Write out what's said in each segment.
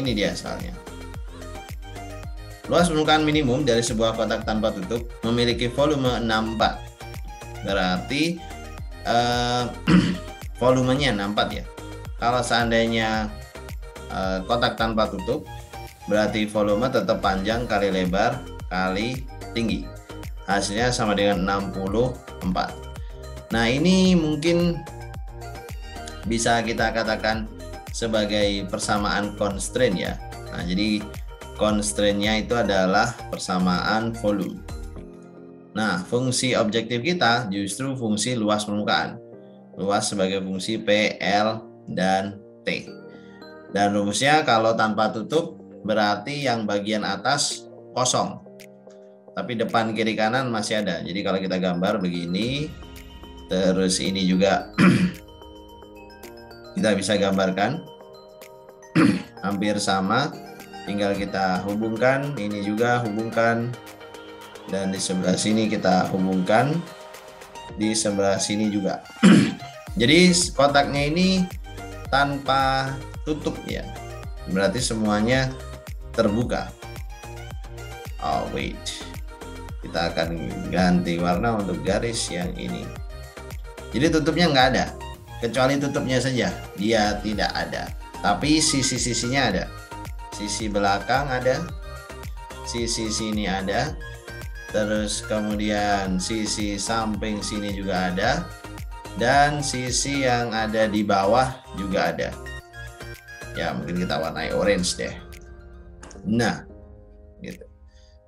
Ini dia soalnya. Luas permukaan minimum dari sebuah kotak tanpa tutup memiliki volume 64. Berarti volumenya 64 ya. Kalau seandainya kotak tanpa tutup, berarti volume tetap panjang kali lebar kali tinggi. Hasilnya sama dengan 64. Nah, ini mungkin bisa kita katakan sebagai persamaan constraint ya. Nah, jadi constraint-nya itu adalah persamaan volume. Nah, fungsi objektif kita justru fungsi luas permukaan. Luas sebagai fungsi P, L, dan T. Dan rumusnya kalau tanpa tutup berarti yang bagian atas kosong. Tapi depan, kiri, kanan masih ada. Jadi kalau kita gambar begini, terus ini juga kita bisa gambarkan hampir sama. Tinggal kita hubungkan, ini juga hubungkan, dan di sebelah sini kita hubungkan, di sebelah sini juga. Jadi kotaknya ini tanpa tutup ya, berarti semuanya terbuka. Oh wait, kita akan ganti warna untuk garis yang ini. Jadi tutupnya nggak ada, kecuali tutupnya saja, dia tidak ada. Tapi sisi-sisinya ada. Sisi belakang ada, sisi sini ada, terus kemudian sisi samping sini juga ada, dan sisi yang ada di bawah juga ada. Ya, mungkin kita warnai orange deh. Nah, gitu.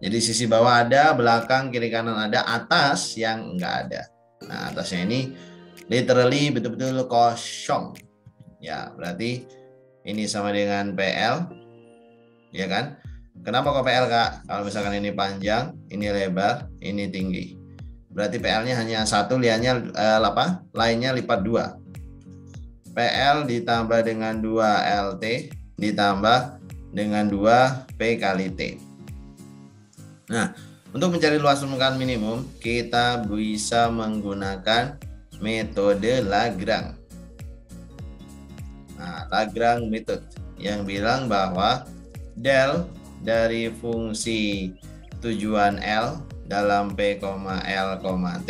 Jadi sisi bawah ada, belakang, kiri, kanan ada, atas yang enggak ada. Nah, atasnya ini literally betul-betul kosong. Ya, berarti ini sama dengan PL. Ya kan? Kenapa kok PL, Kak? Kalau misalkan ini panjang, ini lebar, ini tinggi. Berarti PL-nya hanya satu, lainnya lipat 2. PL ditambah dengan 2 LT ditambah dengan 2 P kali T. Nah, untuk mencari luas permukaan minimum, kita bisa menggunakan metode Lagrange. Nah, Lagrange method yang bilang bahwa del dari fungsi tujuan L dalam P, L, T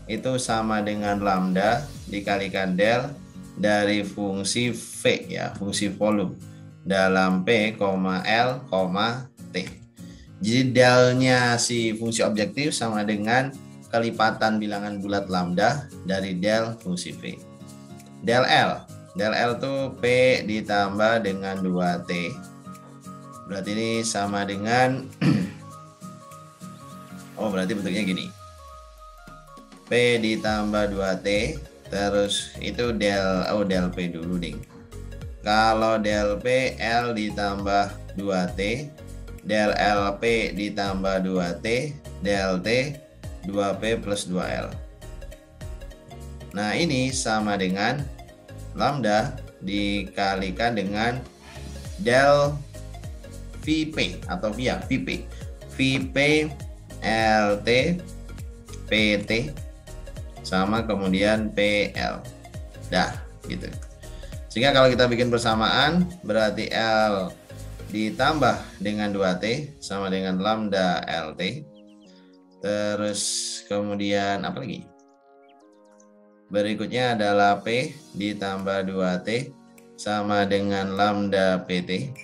itu sama dengan lambda dikalikan del dari fungsi V ya, fungsi volume dalam P, L, T. Jadi delnya si fungsi objektif sama dengan kelipatan bilangan bulat lambda dari del fungsi V. Del L itu P ditambah dengan 2T. Berarti ini sama dengan oh berarti bentuknya gini, P ditambah 2T, terus itu del P dulu ding. Kalau del P, L ditambah 2T, del LP ditambah 2T, del T 2P plus 2L. Nah, ini sama dengan lambda dikalikan dengan del VP atau via VP LT PT sama kemudian PL. Dah gitu. Sehingga kalau kita bikin persamaan berarti L ditambah dengan 2T sama dengan lambda LT. Terus kemudian apa lagi? Berikutnya adalah P ditambah 2T sama dengan lambda PT.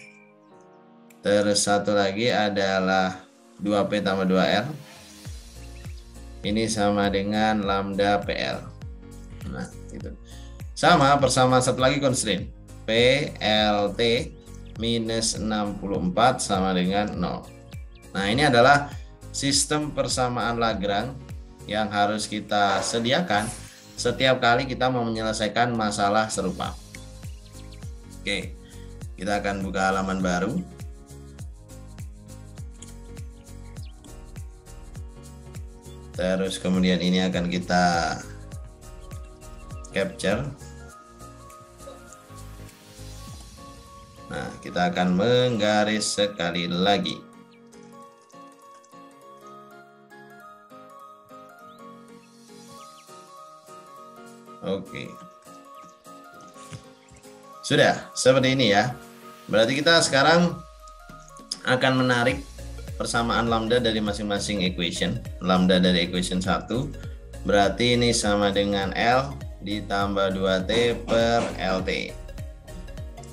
Terus satu lagi adalah 2P tambah 2L. Ini sama dengan lambda PL. Nah, gitu. Sama persamaan satu lagi constraint. PLT minus 64 sama dengan 0. Nah, ini adalah sistem persamaan Lagrange yang harus kita sediakan setiap kali kita mau menyelesaikan masalah serupa. Oke, kita akan buka halaman baru. Terus kemudian ini akan kita capture. Nah, kita akan menggaris sekali lagi. Oke. Sudah, seperti ini ya. Berarti kita sekarang akan menarik persamaan lambda dari masing-masing equation. Lambda dari equation 1 berarti ini sama dengan L ditambah 2T per LT.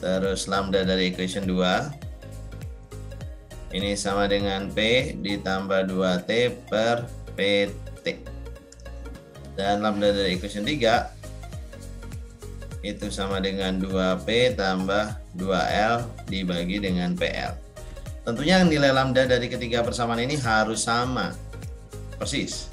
Terus lambda dari equation 2 ini sama dengan P ditambah 2T per PT. Dan lambda dari equation 3 itu sama dengan 2P tambah 2L dibagi dengan PL. Tentunya nilai lambda dari ketiga persamaan ini harus sama persis,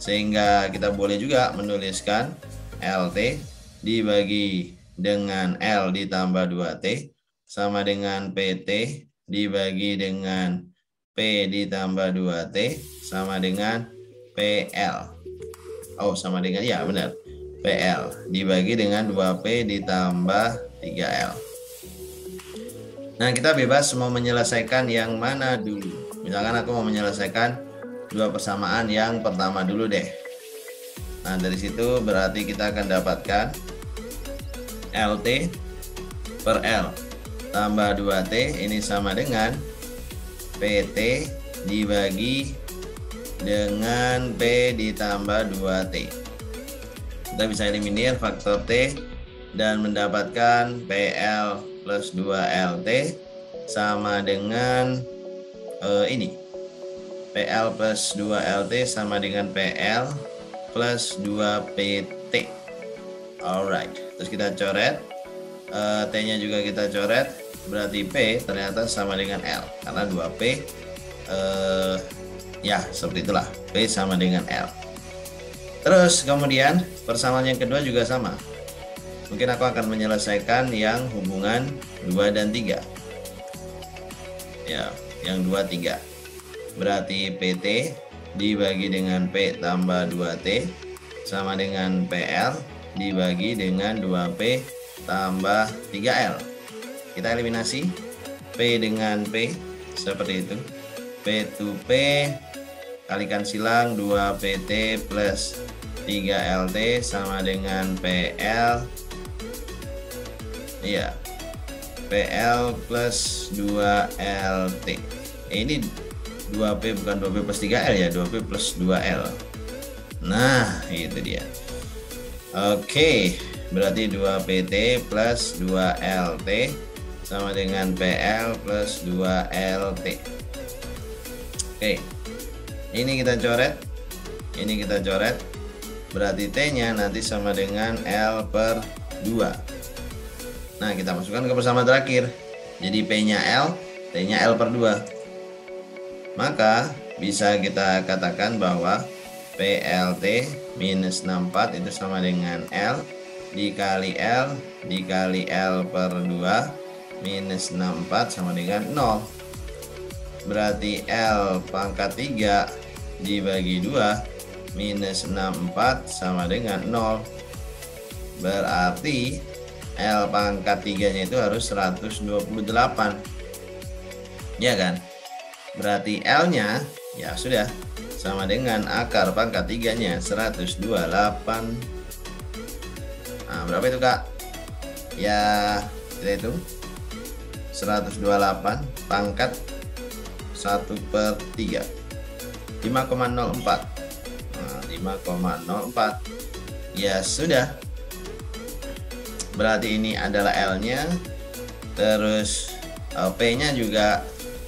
sehingga kita boleh juga menuliskan LT dibagi dengan L ditambah 2T sama dengan PT dibagi dengan P ditambah 2T sama dengan PL. Oh, sama dengan, ya benar, PL dibagi dengan 2P ditambah 3L. Nah, kita bebas mau menyelesaikan yang mana dulu. Misalkan aku mau menyelesaikan dua persamaan yang pertama dulu deh. Nah, dari situ berarti kita akan dapatkan LT per L tambah 2T ini sama dengan PT dibagi dengan P ditambah 2T. Kita bisa eliminir faktor T dan mendapatkan PL plus 2LT sama dengan ini. PL plus 2LT sama dengan PL plus 2PT. Alright, terus kita coret. T-nya juga kita coret. Berarti P ternyata sama dengan L. Karena 2P ya seperti itulah. P sama dengan L. Terus kemudian persamaan yang kedua juga sama. Mungkin aku akan menyelesaikan yang hubungan 2 dan 3. Ya, yang 2, 3. Berarti PT dibagi dengan P tambah 2T sama dengan PL dibagi dengan 2P tambah 3L. Kita eliminasi P dengan P seperti itu. P to P kalikan silang 2PT plus 3LT sama dengan PL. Iya, PL plus 2LT. Ini 2P bukan 2P plus 3L ya, 2P plus 2L. Nah, itu dia. Oke, berarti 2PT plus 2LT sama dengan PL plus 2LT. Oke, ini kita coret, ini kita coret. Berarti T-nya nanti sama dengan L per 2. Nah, kita masukkan ke persamaan terakhir. Jadi P-nya L, T-nya L per 2. Maka bisa kita katakan bahwa PLT minus 64 itu sama dengan L dikali L per 2 minus 64 sama dengan 0. Berarti L pangkat 3 dibagi 2 minus 64 sama dengan 0. Berarti L pangkat 3 nya itu harus 128. Ya kan? Berarti L nya ya sudah sama dengan akar pangkat 3 nya 128. Nah, berapa itu Kak? Ya kita hitung 128 pangkat 1/3 5,04. Nah, 5,04. Ya sudah. Berarti ini adalah L-nya. Terus P-nya juga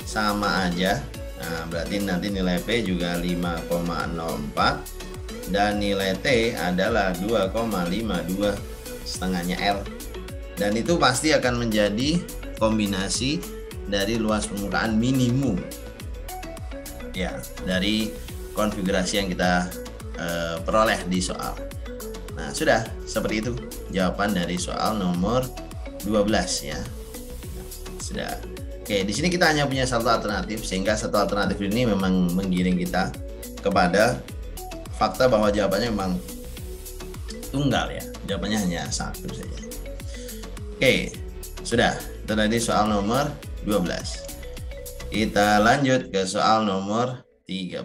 sama aja. Nah, berarti nanti nilai P juga 5,04 dan nilai T adalah 2,52 setengahnya L. Dan itu pasti akan menjadi kombinasi dari luas permukaan minimum. Ya, dari konfigurasi yang kita peroleh di soal. Nah, sudah seperti itu jawaban dari soal nomor 12 ya. Sudah. Oke, di sini kita hanya punya satu alternatif, sehingga satu alternatif ini memang menggiring kita kepada fakta bahwa jawabannya memang tunggal ya. Jawabannya hanya satu saja. Oke, sudah. Itu tadi soal nomor 12. Kita lanjut ke soal nomor 13.